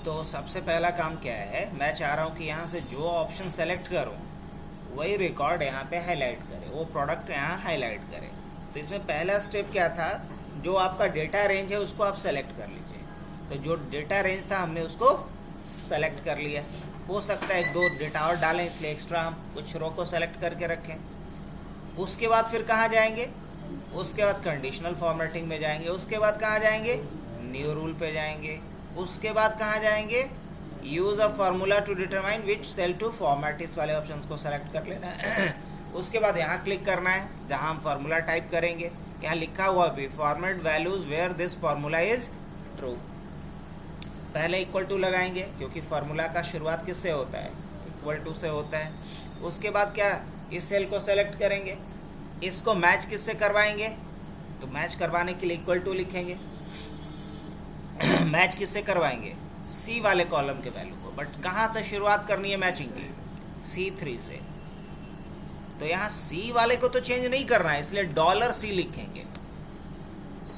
तो सबसे पहला काम क्या है, मैं चाह रहा हूँ कि यहाँ से जो ऑप्शन सेलेक्ट करूँ वही रिकॉर्ड यहाँ पे हाईलाइट करे, वो प्रोडक्ट यहाँ हाईलाइट करे। तो इसमें पहला स्टेप क्या था, जो आपका डेटा रेंज है उसको आप सेलेक्ट कर लीजिए। तो जो डेटा रेंज था हमने उसको सेलेक्ट कर लिया। हो सकता है एक दो डेटा और डालें, इसलिए एक्स्ट्रा हम कुछ रो को सेलेक्ट करके रखें। उसके बाद फिर कहाँ जाएंगे, उसके बाद कंडीशनल फॉर्मेटिंग में जाएंगे। उसके बाद कहाँ जाएंगे, न्यू रूल पे जाएंगे। उसके बाद कहाँ जाएंगे, use a formula to determine which cell to format, इस वाले ऑप्शन को सेलेक्ट कर लेना है। उसके बाद यहाँ क्लिक करना है जहाँ हम फार्मूला टाइप करेंगे। यहाँ लिखा हुआ भी format values where this formula is true. पहले इक्वल टू लगाएंगे क्योंकि फार्मूला का शुरुआत किससे होता है, इक्वल टू से होता है। उसके बाद क्या, इस सेल को सेलेक्ट करेंगे, इसको मैच किससे करवाएंगे, तो मैच करवाने के लिए इक्वल टू लिखेंगे। मैच किससे करवाएंगे, सी वाले कॉलम के वैल्यू को। बट कहाँ से शुरुआत करनी है मैचिंग की, C3 से। तो यहाँ सी वाले को तो चेंज नहीं करना है, इसलिए $C लिखेंगे।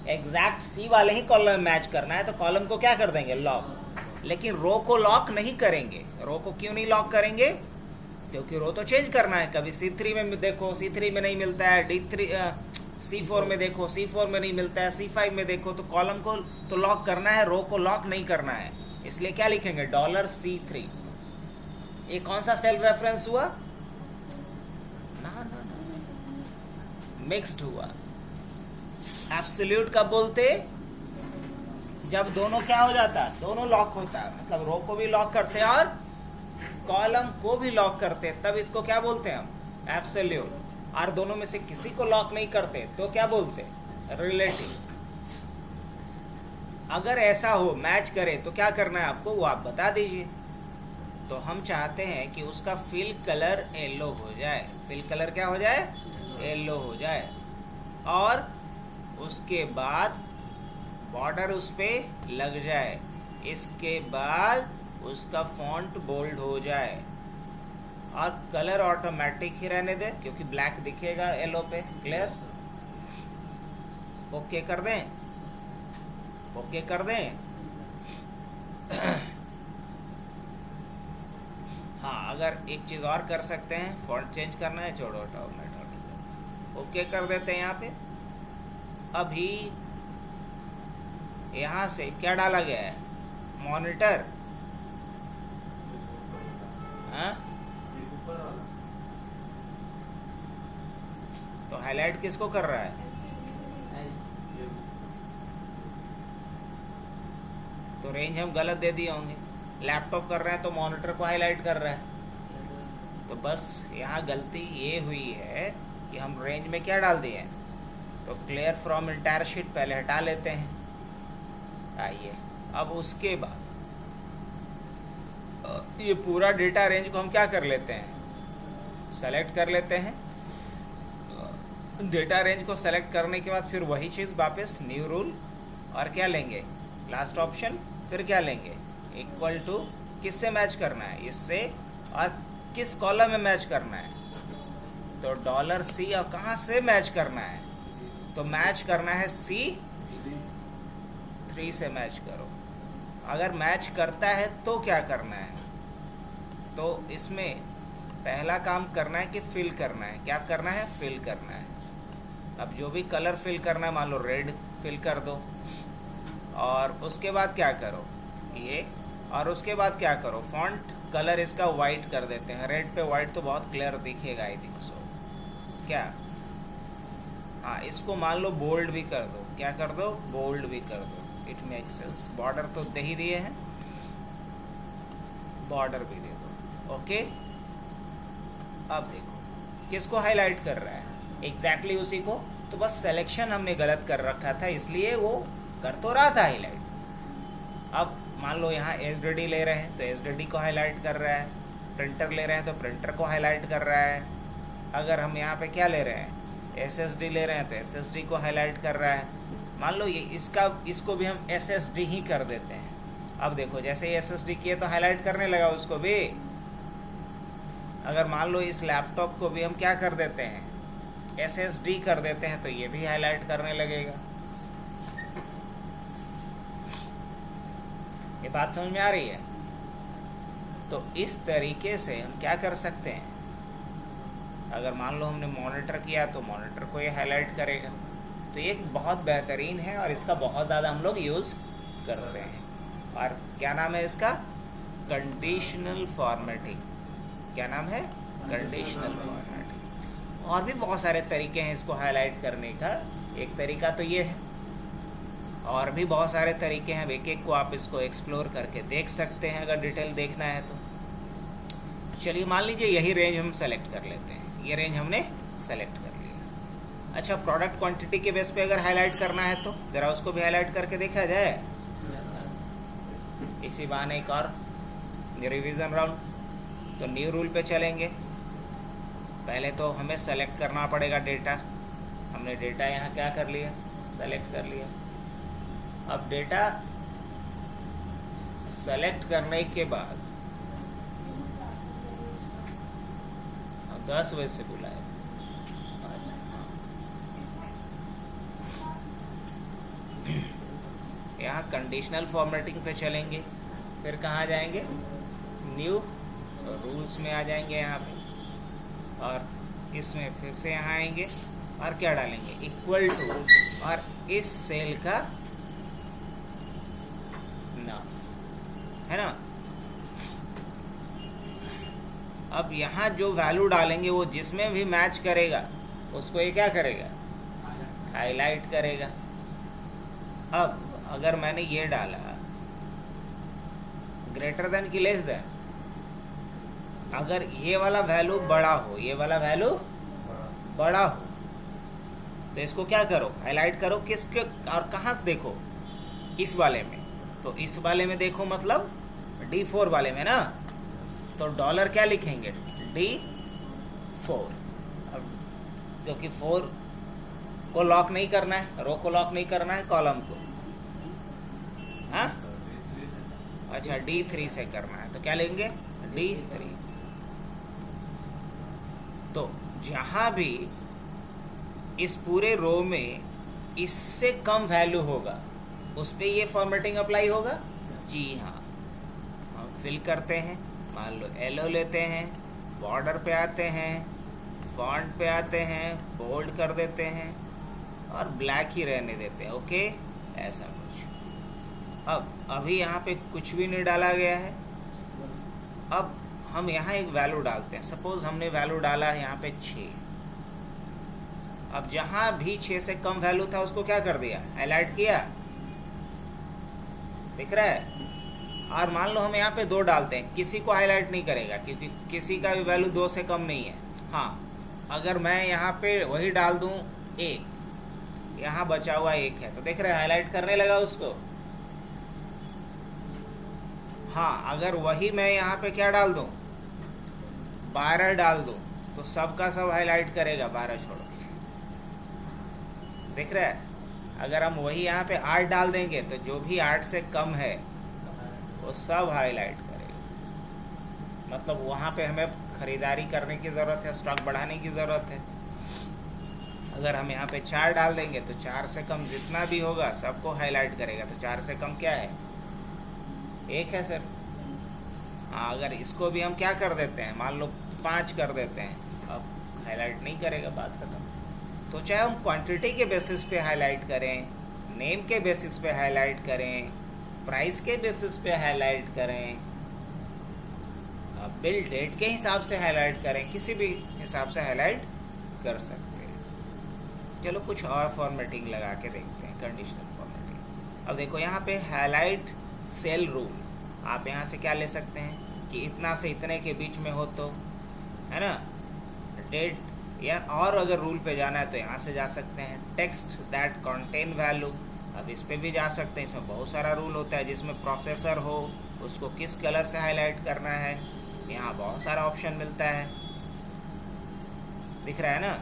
एग्जैक्ट सी वाले ही कॉलम में मैच करना है, तो कॉलम को क्या कर देंगे, लॉक। लेकिन रो को लॉक नहीं करेंगे। रो को क्यों नहीं लॉक करेंगे, क्योंकि रो तो चेंज करना है। कभी C3 में देखो C3 में नहीं मिलता है, C4 में देखो C4 में नहीं मिलता है, C5 में देखो। तो कॉलम को तो लॉक करना है, रो को लॉक नहीं करना है। इसलिए क्या लिखेंगे, $C3। ये कौन सा सेल रेफरेंस हुआ, ना मिक्स्ड हुआ। एब्सोल्यूट कब बोलते, जब दोनों क्या हो जाता है, दोनों लॉक होता है। मतलब रो को भी लॉक करते हैं और कॉलम को भी लॉक करते हैं, तब इसको क्या बोलते हैं हम, एब्सोल्यूट। और दोनों में से किसी को लॉक नहीं करते तो क्या बोलते हैं, रिलेटिव। अगर ऐसा हो, मैच करे, तो क्या करना है आपको, वो आप बता दीजिए। तो हम चाहते हैं कि उसका फिल कलर येलो हो जाए। फिल कलर क्या हो जाए, येलो हो जाए। और उसके बाद बॉर्डर उस पर लग जाए। इसके बाद उसका फॉन्ट बोल्ड हो जाए। और कलर ऑटोमेटिक ही रहने दे क्योंकि ब्लैक दिखेगा येलो पे। क्लियर, ओके कर दें, ओके कर दें। हाँ, अगर एक चीज़ और कर सकते हैं, फॉन्ट चेंज करना है, छोड़ो हटाओ, ओके कर देते हैं। यहाँ पे अभी यहाँ से क्या डाला गया है, मॉनिटर। हाँ, तो हाईलाइट किसको कर रहा है, तो रेंज हम गलत दे दिए होंगे। लैपटॉप कर रहे हैं तो मॉनिटर को हाईलाइट कर रहा है। तो बस यहाँ गलती ये हुई है कि हम रेंज में क्या डाल दिए हैं, तो क्लियर फ्रॉम इंटायर शीट पहले हटा लेते हैं। आइए, अब उसके बाद ये पूरा डेटा रेंज को हम क्या कर लेते हैं, सेलेक्ट कर लेते हैं। डेटा रेंज को सेलेक्ट करने के बाद फिर वही चीज़ वापस न्यू रूल, और क्या लेंगे, लास्ट ऑप्शन। फिर क्या लेंगे, इक्वल टू, किससे मैच करना है, इससे। और किस कॉलम में मैच करना है, तो $C। और कहाँ से मैच करना है, तो मैच करना है C3 से मैच करो। अगर मैच करता है तो क्या करना है, तो इसमें पहला काम करना है कि फिल करना है। क्या करना है, फिल करना है। अब जो भी कलर फिल करना है, मान लो रेड फिल कर दो। और उसके बाद क्या करो, ये। और उसके बाद क्या करो, फॉन्ट कलर इसका वाइट कर देते हैं। रेड पे वाइट तो बहुत क्लियर दिखेगा, आई थिंक सो। क्या, हाँ, इसको मान लो बोल्ड भी कर दो। क्या कर दो, बोल्ड भी कर दो, इट मेक सेंस। बॉर्डर तो दे ही दिए हैं, बॉर्डर भी दे दो। ओके, अब देखो किसको हाईलाइट कर रहा है, एग्जैक्टली उसी को। तो बस सिलेक्शन हमने गलत कर रखा था, इसलिए वो कर तो रहा था हाईलाइट। अब मान लो यहाँ SDD ले रहे हैं तो SDD को हाईलाइट कर रहा है, प्रिंटर ले रहे हैं तो प्रिंटर को हाईलाइट कर रहा है। अगर हम यहाँ पे क्या ले रहे हैं, SSD ले रहे हैं तो SSD को हाईलाइट कर रहा है। मान लो ये इसको भी हम SSD ही कर देते हैं। अब देखो, जैसे ही SSD किए तो हाईलाइट करने लगा उसको भी। अगर मान लो इस लैपटॉप को भी हम क्या कर देते हैं, SSD कर देते हैं, तो ये भी हाईलाइट करने लगेगा। ये बात समझ में आ रही है? तो इस तरीके से हम क्या कर सकते हैं, अगर मान लो हमने मॉनिटर किया तो मॉनिटर को ये हाईलाइट करेगा। तो ये बहुत बेहतरीन है और इसका बहुत ज़्यादा हम लोग यूज़ करते हैं। और क्या नाम है इसका? Conditional formatting. क्या नाम है? Conditional formatting. और भी बहुत सारे तरीके हैं इसको हाईलाइट करने का। एक तरीका तो ये है, और भी बहुत सारे तरीके हैं। एक एक को आप इसको एक्सप्लोर करके देख सकते हैं अगर डिटेल देखना है तो। चलिए मान लीजिए यही रेंज हम सेलेक्ट कर लेते हैं। ये रेंज हमने सेलेक्ट कर लिया। अच्छा, प्रोडक्ट क्वांटिटी के बेस पे अगर हाईलाइट करना है तो ज़रा उसको भी हाईलाइट करके देखा जाए। इसी बहाने एक और रिवीजन राउंड। तो न्यू रूल पे चलेंगे। पहले तो हमें सेलेक्ट करना पड़ेगा डेटा। हमने डेटा यहाँ क्या कर लिया? सेलेक्ट कर लिया। अब डेटा सेलेक्ट करने के बाद 10 बजे से बुलाए। यहाँ कंडीशनल फॉर्मेटिंग पे चलेंगे। फिर कहाँ जाएंगे? न्यू रूल्स में आ जाएंगे यहाँ पे, और इसमें फिर से यहाँ आएंगे और क्या डालेंगे? इक्वल टू, और इस सेल का नाम है ना। अब यहाँ जो वैल्यू डालेंगे वो जिसमें भी मैच करेगा उसको ये क्या करेगा? हाईलाइट करेगा। अब अगर मैंने ये डाला ग्रेटर देन की लेस देन, अगर ये वाला वैल्यू बड़ा हो, ये वाला वैल्यू बड़ा हो, तो इसको क्या करो? हाईलाइट करो। किसके और कहाँ से देखो? इस वाले में। तो इस वाले में देखो मतलब D4 वाले में ना। तो डॉलर क्या लिखेंगे? D4। अब क्योंकि 4 को लॉक नहीं करना है, रो को लॉक नहीं करना है, कॉलम को। हाँ, अच्छा D3 से करना है तो क्या लेंगे? D3। तो जहाँ भी इस पूरे रो में इससे कम वैल्यू होगा उस पर ये फॉर्मेटिंग अप्लाई होगा। जी हाँ, हम फिल करते हैं। मान लो येलो लेते हैं, बॉर्डर पे आते हैं, फॉन्ट पे आते हैं, बोल्ड कर देते हैं और ब्लैक ही रहने देते हैं। ओके, ऐसा कुछ। अब अभी यहाँ पे कुछ भी नहीं डाला गया है। अब हम यहाँ एक वैल्यू डालते हैं। सपोज हमने वैल्यू डाला है यहाँ पे 6। अब जहाँ भी 6 से कम वैल्यू था उसको क्या कर दिया? हाईलाइट किया। दिख रहा है? और मान लो हम यहाँ पे 2 डालते हैं, किसी को हाईलाइट नहीं करेगा क्योंकि किसी का भी वैल्यू 2 से कम नहीं है। हाँ, अगर मैं यहाँ पे वही डाल दूँ 1, यहाँ बचा हुआ 1 है तो देख रहे हैं हाईलाइट करने लगा उसको। हाँ, अगर वही मैं यहाँ पे क्या डाल दूँ? 12 डाल दूँ तो सबका सब हाईलाइट करेगा 12 छोड़ के। दिख रहा है? अगर हम वही यहाँ पे 8 डाल देंगे तो जो भी 8 से कम है वो सब हाईलाइट करेगा। मतलब वहाँ पे हमें ख़रीदारी करने की ज़रूरत है, स्टॉक बढ़ाने की ज़रूरत है। अगर हम यहाँ पे 4 डाल देंगे तो 4 से कम जितना भी होगा सबको हाईलाइट करेगा। तो 4 से कम क्या है? 1 है सर। हाँ, अगर इसको भी हम क्या कर देते हैं, मान लो 5 कर देते हैं, अब हाईलाइट नहीं करेगा, बात खत्म। तो चाहे हम क्वांटिटी के बेसिस पे हाईलाइट करें, नेम के बेसिस पे हाईलाइट करें, प्राइस के बेसिस पे हाईलाइट करें, बिल डेट के हिसाब से हाईलाइट करें, किसी भी हिसाब से हाईलाइट कर सकते हैं। चलो कुछ और फॉर्मेटिंग लगा के देखते हैं, कंडीशनल फॉर्मेटिंग। अब देखो यहाँ पे हाईलाइट सेल रूल, आप यहाँ से क्या ले सकते हैं कि इतना से इतने के बीच में हो तो, है ना, डेट, या और अगर रूल पे जाना है तो यहाँ से जा सकते हैं। टेक्स्ट दैट कंटेन वैल्यू, अब इस पे भी जा सकते हैं। इसमें बहुत सारा रूल होता है। जिसमें प्रोसेसर हो उसको किस कलर से हाईलाइट करना है, यहाँ बहुत सारा ऑप्शन मिलता है। दिख रहा है ना?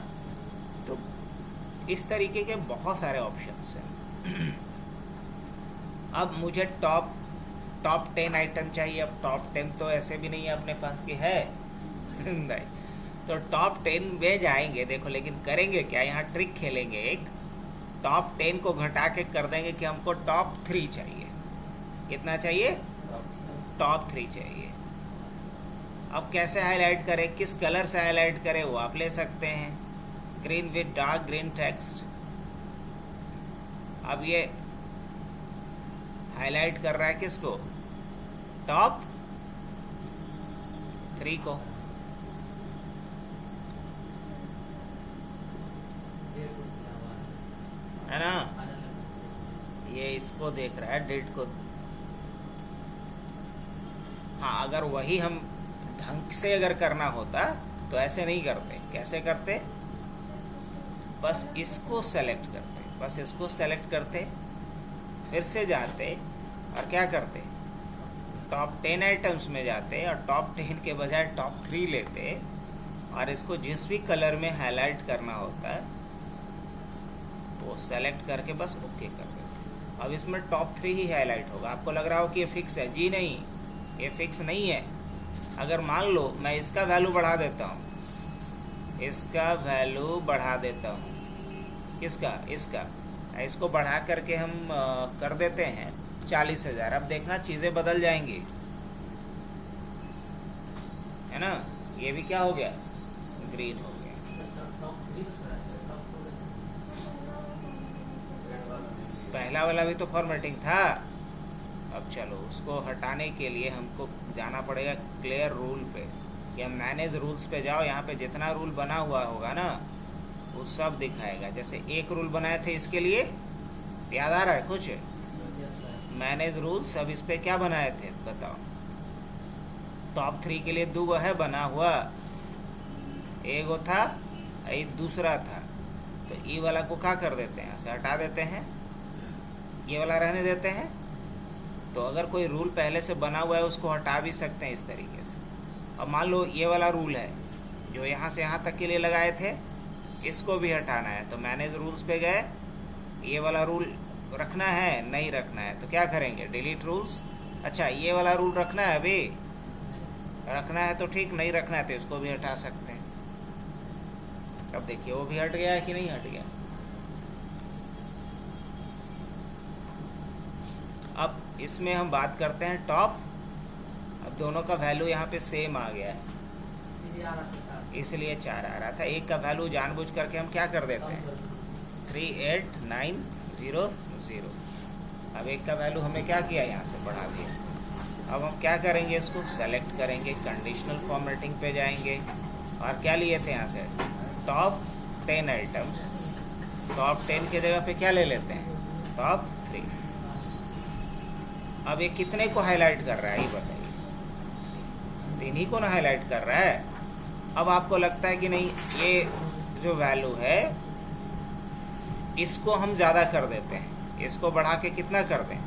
तो इस तरीके के बहुत सारे ऑप्शंस हैं। अब मुझे टॉप 10 आइटम चाहिए। अब टॉप 10 तो ऐसे भी नहीं है अपने पास कि है नहीं, तो टॉप 10 में जाएंगे। देखो लेकिन करेंगे क्या, यहाँ ट्रिक खेलेंगे एक। टॉप 10 को घटा के कर देंगे कि हमको टॉप 3 चाहिए। कितना चाहिए? टॉप 3 चाहिए। अब कैसे हाईलाइट करें, किस कलर से हाईलाइट करें, वो आप ले सकते हैं, green with dark green text. अब ये हाईलाइट कर रहा है किसको, टॉप 3 को। है ना, ये इसको देख रहा है, डेट को। हाँ, अगर वही हम ढंग से अगर करना होता तो ऐसे नहीं करते। कैसे करते, बस इसको सेलेक्ट करते, बस इसको सेलेक्ट करते, फिर से जाते और क्या करते, टॉप 10 आइटम्स में जाते और टॉप 10 के बजाय टॉप 3 लेते और इसको जिस भी कलर में हाईलाइट करना होता है वो सेलेक्ट करके बस ओके कर देते। अब इसमें टॉप 3 ही हाईलाइट होगा। आपको लग रहा हो कि ये फिक्स है, जी नहीं, ये फिक्स नहीं है। अगर मान लो मैं इसका वैल्यू बढ़ा देता हूँ, इसका वैल्यू बढ़ा देता हूँ, किसका, इसका, इसको बढ़ा करके हम कर देते हैं 40,000। अब देखना चीज़ें बदल जाएंगी, है ना। ये भी क्या हो गया, ग्रीन हो गया। पहला वाला भी तो फॉर्मेटिंग था। अब चलो उसको हटाने के लिए हमको जाना पड़ेगा क्लियर रूल पे, या मैनेज रूल्स पे जाओ। यहाँ पे जितना रूल बना हुआ होगा ना वो सब दिखाएगा। जैसे एक रूल बनाए थे इसके लिए, याद आ रहा है कुछ, मैनेज रूल्स। अब इस पे क्या बनाए थे बताओ, टॉप 3 के लिए 2 है बना हुआ, एक वो था, एक दूसरा था। तो ई वाला को क्या कर देते हैं, ऐसे हटा देते हैं, ये वाला रहने देते हैं। तो अगर कोई रूल पहले से बना हुआ है उसको हटा भी सकते हैं इस तरीके से। अब मान लो ये वाला रूल है जो यहाँ से यहाँ तक के लिए लगाए थे, इसको भी हटाना है। तो मैनेज रूल्स पे गए, ये वाला रूल रखना है, नहीं रखना है तो क्या करेंगे, डिलीट रूल्स। अच्छा, ये वाला रूल रखना है, अभी रखना है तो ठीक, नहीं रखना है तो इसको भी हटा सकते हैं। अब देखिए वो भी हट गया है कि नहीं हट गया। अब इसमें हम बात करते हैं टॉप। अब दोनों का वैल्यू यहाँ पे सेम आ गया है, इसलिए 4 आ रहा था। एक का वैल्यू जानबूझ करके हम क्या कर देते हैं, 38900। अब एक का वैल्यू हमें क्या किया, यहाँ से बढ़ा दिया। अब हम क्या करेंगे, इसको सेलेक्ट करेंगे, कंडीशनल फॉर्मेटिंग पे जाएंगे और क्या लिए थे यहाँ से, टॉप 10 आइटम्स। टॉप 10 के जगह पे क्या ले लेते हैं, टॉप 3। अब ये कितने को हाईलाइट कर रहा है ये बताइए, 3 ही को ना हाईलाइट कर रहा है। अब आपको लगता है कि नहीं, ये जो वैल्यू है इसको हम ज़्यादा कर देते हैं, इसको बढ़ा के कितना कर दें,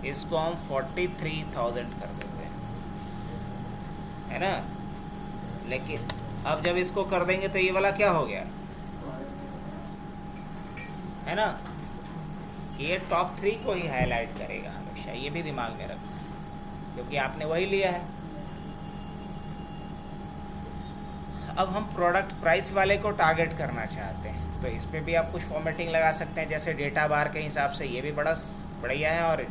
इसको हम 43,000 कर देते हैं, है ना। लेकिन अब जब इसको कर देंगे तो ये वाला क्या हो गया, है ना, ये टॉप 3 को ही हाईलाइट करेगा हमेशा। ये भी दिमाग में रखना, क्योंकि आपने वही लिया है। अब हम प्रोडक्ट प्राइस वाले को टारगेट करना चाहते हैं तो इस पर भी आप कुछ फॉर्मेटिंग लगा सकते हैं, जैसे डेटा बार के हिसाब से। ये भी बड़ा बढ़िया है। और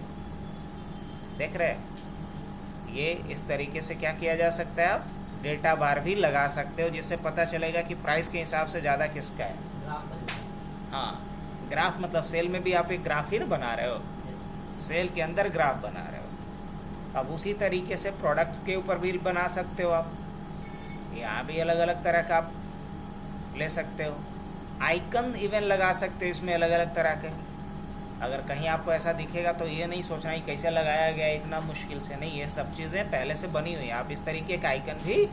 देख रहे हैं, ये इस तरीके से क्या किया जा सकता है, आप डेटा बार भी लगा सकते हो, जिससे पता चलेगा कि प्राइस के हिसाब से ज़्यादा किसका है। हाँ, ग्राफ मतलब सेल में भी आप एक ग्राफ ही ना बना रहे हो, सेल के अंदर ग्राफ बना रहे हो। अब उसी तरीके से प्रोडक्ट के ऊपर भी बना सकते हो आप। यहाँ भी अलग अलग तरह का आप ले सकते हो। आइकन इवन लगा सकते हो इसमें अलग अलग तरह के। अगर कहीं आपको ऐसा दिखेगा तो ये नहीं सोचना ही कैसे लगाया गया, इतना मुश्किल से नहीं, ये सब चीज़ें पहले से बनी हुई हैं। आप इस तरीके का आइकन भी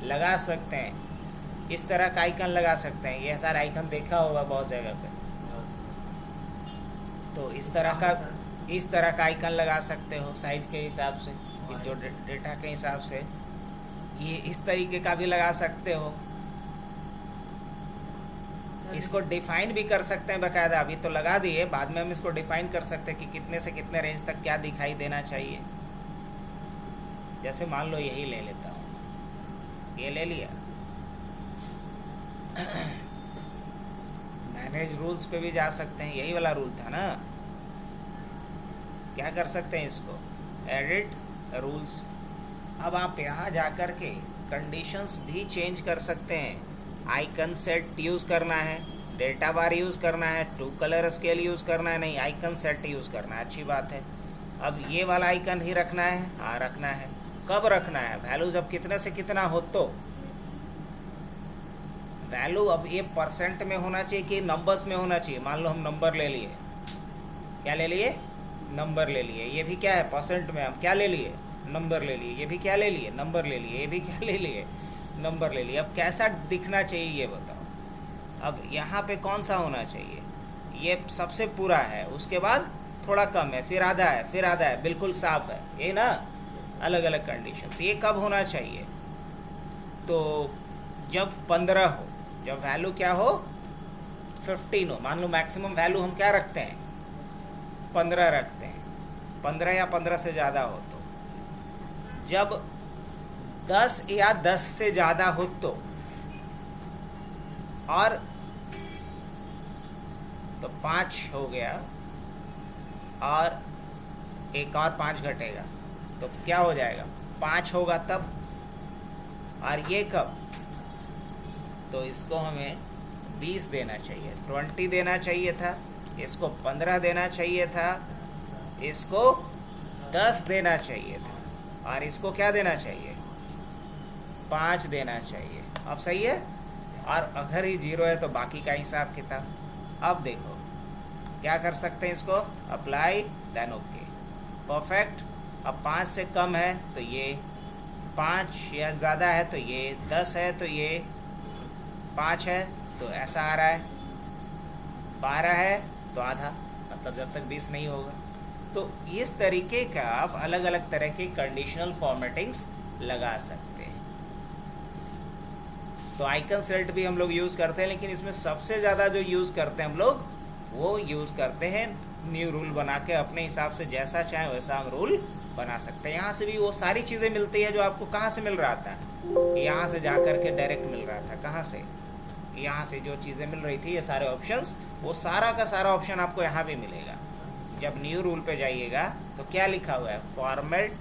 लगा सकते हैं, इस तरह का आइकन लगा सकते हैं। ये सारा आइकन देखा होगा बहुत जगह पे, तो इस तरह का आइकन लगा सकते हो साइज के हिसाब से, जो डेटा के हिसाब से। ये इस तरीके का भी लगा सकते हो। इसको डिफाइन भी कर सकते हैं बाकायदा। अभी तो लगा दिए, बाद में हम इसको डिफाइन कर सकते हैं कि कितने से कितने रेंज तक क्या दिखाई देना चाहिए। जैसे मान लो यही ले लेता हूँ, ये ले लिया। मैनेज रूल्स पे भी जा सकते हैं, यही वाला रूल था ना। क्या कर सकते हैं, इसको एडिट रूल्स। अब आप यहाँ जा कर के कंडीशंस भी चेंज कर सकते हैं। आइकन सेट यूज़ करना है, डेटा बार यूज़ करना है, टू कलर स्केल यूज़ करना है, नहीं आइकन सेट यूज़ करना है, अच्छी बात है। अब ये वाला आइकन ही रखना है, हाँ रखना है। कब रखना है? वैल्यू जब कितने से कितना हो तो। वैल्यू अब ये परसेंट में होना चाहिए कि नंबर्स में होना चाहिए। मान लो हम नंबर ले लिए, क्या ले लिए? नंबर ले लिए। ये भी क्या है? परसेंट में हम क्या ले लिए? नंबर ले लिए। ये भी क्या ले लिए? नंबर ले लिए। ये भी क्या ले लिए? नंबर ले लिए। अब कैसा दिखना चाहिए ये बताओ। अब यहाँ पे कौन सा होना चाहिए? ये सबसे पूरा है, उसके बाद थोड़ा कम है, फिर आधा है, फिर आधा है, बिल्कुल साफ है, ये ना अलग अलग कंडीशंस। ये कब होना चाहिए? तो जब 15 हो, जब वैल्यू क्या हो? 15 हो। मान लो मैक्सिमम वैल्यू हम क्या रखते हैं? 15 रखते हैं। 15 या 15 से ज़्यादा हो तो। जब 10 या 10 से ज़्यादा हो तो, और तो 5 हो गया और एक और 5 घटेगा तो क्या हो जाएगा? 5 होगा तब। और ये कब? तो इसको हमें 20 देना चाहिए, 20 देना चाहिए था, इसको 15 देना चाहिए था, इसको 10 देना चाहिए था, और इसको क्या देना चाहिए? 5 देना चाहिए। अब सही है? और अगर ही 0 है तो बाकी का हिसाब किताब। अब देखो क्या कर सकते हैं इसको? Apply then okay, perfect. अब 5 से कम है तो ये 5, या ज़्यादा है तो ये 10 है तो ये 5 है तो ऐसा आ रहा है, 12 है तो आधा, मतलब जब तक 20 नहीं होगा। तो इस तरीके का आप अलग अलग तरह के कंडीशनल फॉर्मेटिंग्स लगा सकते हैं। तो आइकन सेट भी हम लोग यूज़ करते हैं, लेकिन इसमें सबसे ज़्यादा जो यूज़ करते हैं हम लोग, वो यूज़ करते हैं न्यू रूल बना के। अपने हिसाब से जैसा चाहे वैसा हम रूल बना सकते हैं। यहाँ से भी वो सारी चीज़ें मिलती है जो आपको कहाँ से मिल रहा था? यहाँ से जा कर के डायरेक्ट मिल रहा था। कहाँ से? यहाँ से जो चीज़ें मिल रही थी, ये सारे ऑप्शंस, वो सारा का सारा ऑप्शन आपको यहाँ भी मिलेगा। जब न्यू रूल पे जाइएगा तो क्या लिखा हुआ है? Format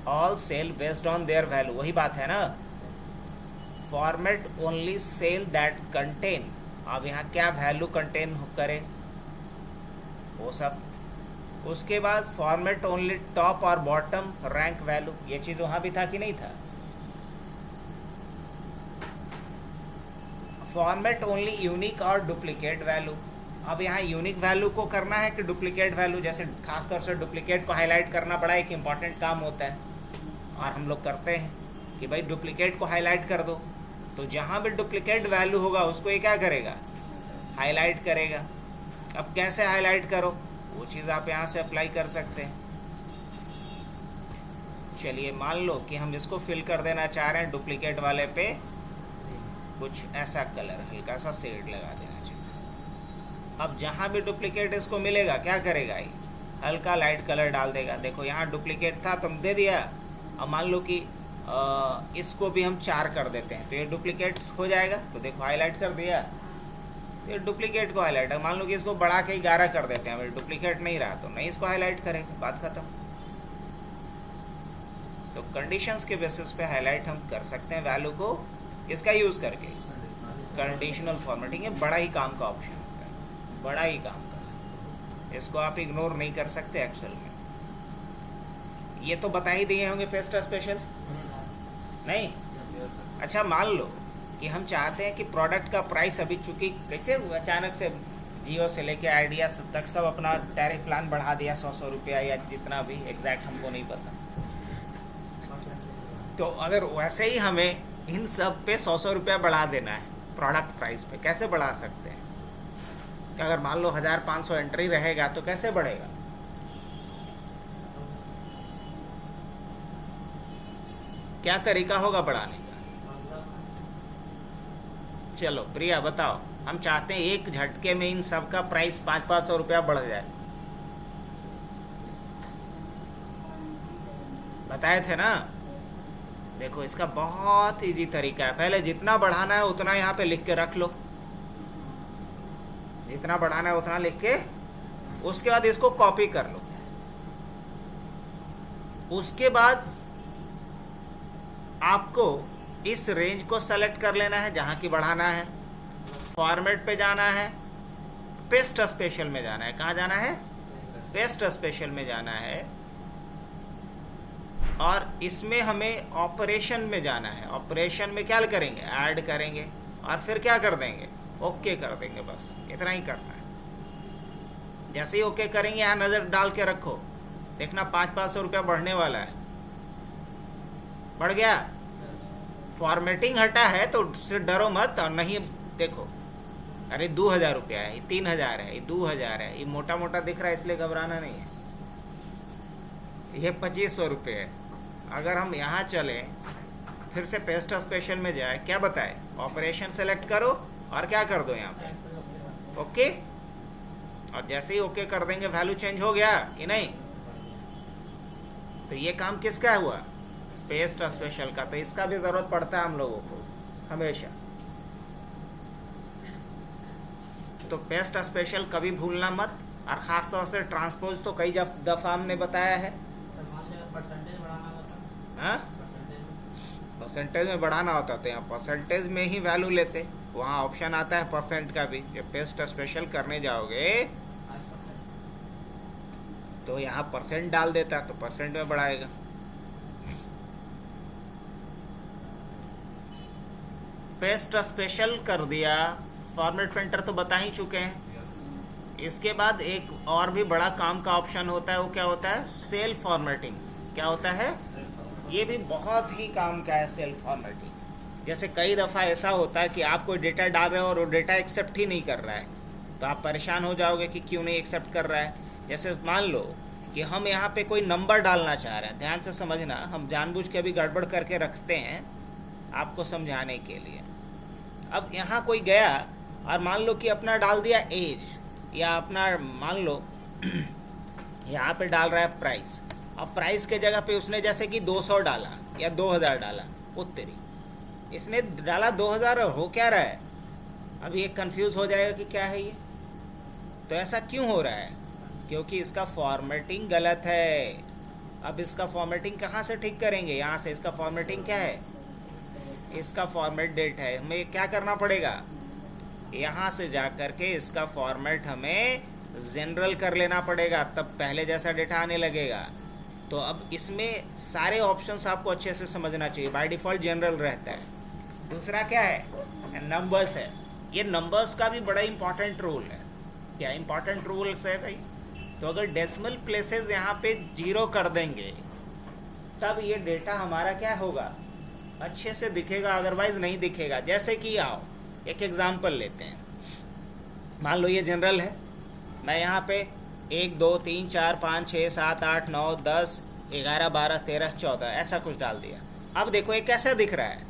all cell based on their value. वही बात है ना, format only cell that contain. अब यहाँ क्या वैल्यू कंटेन करे वो सब। उसके बाद फॉर्मेट ओनली टॉप और बॉटम रैंक वैल्यू, ये चीज़ वहाँ भी था कि नहीं था? फॉर्मेट ओनली यूनिक और डुप्लीकेट वैल्यू। अब यहाँ यूनिक वैल्यू को करना है कि डुप्लीकेट वैल्यू? जैसे खासतौर से डुप्लीकेट को हाईलाइट करना बड़ा एक इम्पॉर्टेंट काम होता है, और हम लोग करते हैं कि भाई डुप्लीकेट को हाईलाइट कर दो। तो जहाँ भी डुप्लीकेट वैल्यू होगा उसको ये क्या करेगा? हाईलाइट करेगा। अब कैसे हाईलाइट करो, वो चीज़ आप यहाँ से अप्लाई कर सकते हैं। चलिए मान लो कि हम इसको फिल कर देना चाह रहे हैं, डुप्लीकेट वाले पे कुछ ऐसा कलर, हल्का सा शेड लगा देना चाहिए। अब जहाँ भी डुप्लीकेट इसको मिलेगा क्या करेगा? ये हल्का लाइट कलर डाल देगा। देखो यहाँ डुप्लीकेट था तो हम दे दिया। अब मान लो कि इसको भी हम 4 कर देते हैं तो ये डुप्लीकेट हो जाएगा। तो देखो हाईलाइट कर दिया, ये डुप्लीकेट को हाईलाइट है। मान लो कि इसको बढ़ा के 11 कर देते हैं, अगर डुप्लीकेट नहीं रहा तो नहीं इसको हाईलाइट करेंगे, बात खत्म। तो कंडीशंस के बेसिस पे हाईलाइट हम कर सकते हैं वैल्यू को, किसका यूज़ करके? Conditional formatting. ये बड़ा ही काम का ऑप्शन होता है, बड़ा ही काम का, इसको आप इग्नोर नहीं कर सकते एक्सेल में। ये तो बता ही दिए होंगे पेस्ट स्पेशल, नहीं? अच्छा मान लो कि हम चाहते हैं कि प्रोडक्ट का प्राइस अभी, चूँकि कैसे अचानक से जियो से लेके आइडिया तक सब अपना टैरिफ प्लान बढ़ा दिया 100 रुपया या जितना भी, एग्जैक्ट हमको नहीं पता। तो अगर वैसे ही हमें इन सब पे 100 रुपया बढ़ा देना है प्रोडक्ट प्राइस पे, कैसे बढ़ा सकते हैं? कि अगर मान लो 1500 एंट्री रहेगा तो कैसे बढ़ेगा? क्या तरीका होगा बढ़ाने का? चलो प्रिया बताओ। हम चाहते हैं एक झटके में इन सब का प्राइस 500 रुपया बढ़ जाए। बताए थे ना? देखो इसका बहुत इजी तरीका है। पहले जितना बढ़ाना है उतना यहाँ पे लिख के रख लो, जितना बढ़ाना है उतना लिख के, उसके बाद इसको कॉपी कर लो। उसके बाद आपको इस रेंज को सेलेक्ट कर लेना है जहां की बढ़ाना है, फॉर्मेट पे जाना है, पेस्ट स्पेशल में जाना है। कहाँ जाना है? पेस्ट स्पेशल में जाना है, और इसमें हमें ऑपरेशन में जाना है। ऑपरेशन में क्या करेंगे? ऐड करेंगे, और फिर क्या कर देंगे? ओके कर देंगे। बस इतना ही करना है। जैसे ही ओके करेंगे, यहाँ नज़र डाल के रखो, देखना 500 रुपया बढ़ने वाला है। बढ़ गया? फॉर्मेटिंग हटा है तो उससे डरो मत। और नहीं देखो, अरे 2000 रुपया है, 3000 है, 2000 है, ये मोटा मोटा दिख रहा है इसलिए घबराना नहीं है। ये 2500 रुपये है। अगर हम यहाँ चले, फिर से पेस्ट स्पेशल में जाए, क्या बताए? ऑपरेशन सेलेक्ट करो और क्या कर दो यहाँ पे ओके। और जैसे ही ओके कर देंगे, वैल्यू चेंज हो गया कि नहीं? तो ये काम किसका हुआ? पेस्ट स्पेशल का। तो इसका भी जरूरत पड़ता है हम लोगों को हमेशा। तो पेस्ट स्पेशल कभी भूलना मत। और खास तौर से ट्रांसपोज तो कई दफा हमने बताया है। परसेंटेज में बढ़ाना होता तो यहाँ परसेंटेज में ही वैल्यू लेते। वहाँ ऑप्शन आता है परसेंट का भी। जब पेस्ट स्पेशल करने जाओगे तो यहाँ परसेंट डाल देता, तो परसेंट में बढ़ाएगा। पेस्ट स्पेशल कर दिया। फॉर्मेट पेंटर तो बता ही चुके हैं। इसके बाद एक और भी बड़ा काम का ऑप्शन होता है। वो क्या होता है? Cell formatting. क्या होता है? ये भी बहुत ही काम का है, सेल फॉर्मेटिंग। जैसे कई दफ़ा ऐसा होता है कि आप कोई डेटा डाल रहे हो और वो डेटा एक्सेप्ट ही नहीं कर रहा है, तो आप परेशान हो जाओगे कि क्यों नहीं एक्सेप्ट कर रहा है। जैसे मान लो कि हम यहाँ पे कोई नंबर डालना चाह रहे हैं। ध्यान से समझना, हम जानबूझ के अभी गड़बड़ करके रखते हैं आपको समझाने के लिए। अब यहाँ कोई गया और मान लो कि अपना डाल दिया एज, या अपना मान लो यहाँ पे डाल रहा है प्राइस। अब प्राइस के जगह पे उसने जैसे कि 200 डाला या 2000 डाला, उत्तरी इसने डाला 2000 और हो क्या रहा है? अब ये कंफ्यूज हो जाएगा कि क्या है ये। तो ऐसा क्यों हो रहा है? क्योंकि इसका फॉर्मेटिंग गलत है। अब इसका फॉर्मेटिंग कहाँ से ठीक करेंगे? यहाँ से। इसका फॉर्मेटिंग क्या है? इसका फॉर्मेट डेट है। हमें क्या करना पड़ेगा? यहाँ से जा कर के इसका फॉर्मेट हमें जनरल कर लेना पड़ेगा, तब पहले जैसा डेटा आने लगेगा। तो अब इसमें सारे ऑप्शंस आपको अच्छे से समझना चाहिए। बाय डिफ़ॉल्ट जनरल रहता है। दूसरा क्या है? नंबर्स है। ये नंबर्स का भी बड़ा इंपॉर्टेंट रोल है। क्या इंपॉर्टेंट रूल्स है भाई? तो अगर डेसिमल प्लेसेस यहाँ पे 0 कर देंगे, तब ये डेटा हमारा क्या होगा? अच्छे से दिखेगा, अदरवाइज नहीं दिखेगा। जैसे कि आओ एक एग्जांपल लेते हैं। मान लो ये जनरल है। मैं यहाँ पे 1 2 3 4 5 6 7 8 9 10 11 12 13 14 ऐसा कुछ डाल दिया। अब देखो ये कैसा दिख रहा है?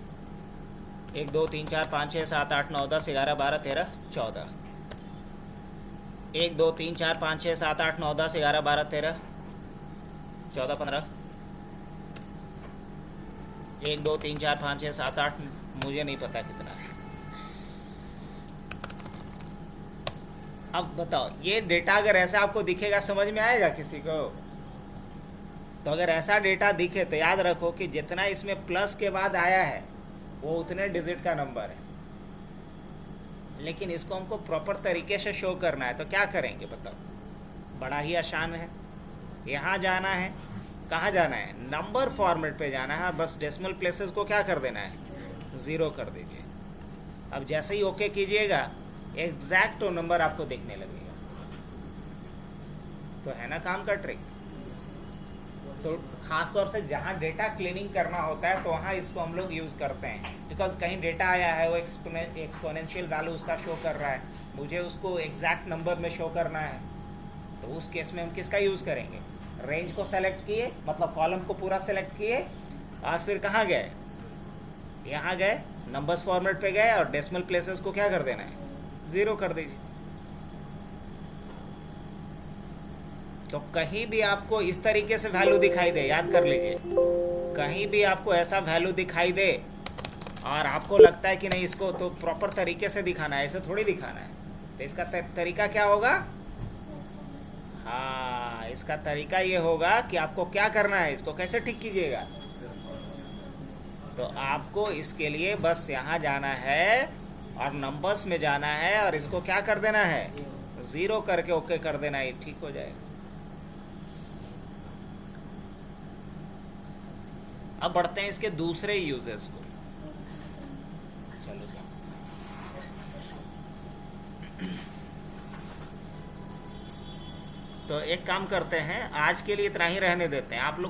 1 2 3 4 5 6 7 8 9 10 11 12 13 14। 1 2 3 4 5 6 7 8 9 10 11 12 13 14 15। 1 2 3 4 5 6 7 8, मुझे नहीं पता कितना है। अब बताओ, ये डेटा अगर ऐसा आपको दिखेगा, समझ में आएगा किसी को? तो अगर ऐसा डेटा दिखे तो याद रखो कि जितना इसमें प्लस के बाद आया है वो उतने डिजिट का नंबर है। लेकिन इसको हमको प्रॉपर तरीके से शो करना है, तो क्या करेंगे बताओ? बड़ा ही आसान है। यहाँ जाना है। कहाँ जाना है? नंबर फॉर्मेट पे जाना है। बस डेसिमल प्लेसेस को क्या कर देना है? 0 कर दीजिए। अब जैसे ही ओके कीजिएगा, एग्जैक्ट वो नंबर आपको दिखने लगेगा। तो है ना काम का ट्रिक। तो खास तौर से जहाँ डेटा क्लीनिंग करना होता है तो वहाँ इसको हम लोग यूज़ करते हैं। बिकॉज कहीं डेटा आया है, वो एक्सपोनेंशियल वैल्यू उसका शो कर रहा है, मुझे उसको एग्जैक्ट नंबर में शो करना है। तो उस केस में हम किसका यूज़ करेंगे? रेंज को सेलेक्ट किए, मतलब कॉलम को पूरा सेलेक्ट किए, और फिर कहाँ गए? यहाँ गए, नंबर्स फॉर्मेट पे गए, और डेसिमल प्लेसेस को क्या कर देना है? 0 कर दीजिए। तो कहीं भी आपको इस तरीके से वैल्यू दिखाई दे, याद कर लीजिए, कहीं भी आपको ऐसा वैल्यू दिखाई दे और आपको लगता है कि नहीं इसको तो प्रॉपर तरीके से दिखाना है, ऐसे थोड़ी दिखाना है, तो इसका तरीका क्या होगा? हाँ, इसका तरीका ये होगा कि आपको क्या करना है, इसको कैसे ठीक कीजिएगा। तो आपको इसके लिए बस यहाँ जाना है और नंबर्स में जाना है और इसको क्या कर देना है, ज़ीरो करके ओके कर देना, ये ठीक हो जाएगा। अब बढ़ते हैं इसके दूसरे यूजेस को। चलो क्या, तो एक काम करते हैं, आज के लिए इतना ही रहने देते हैं। आप लोग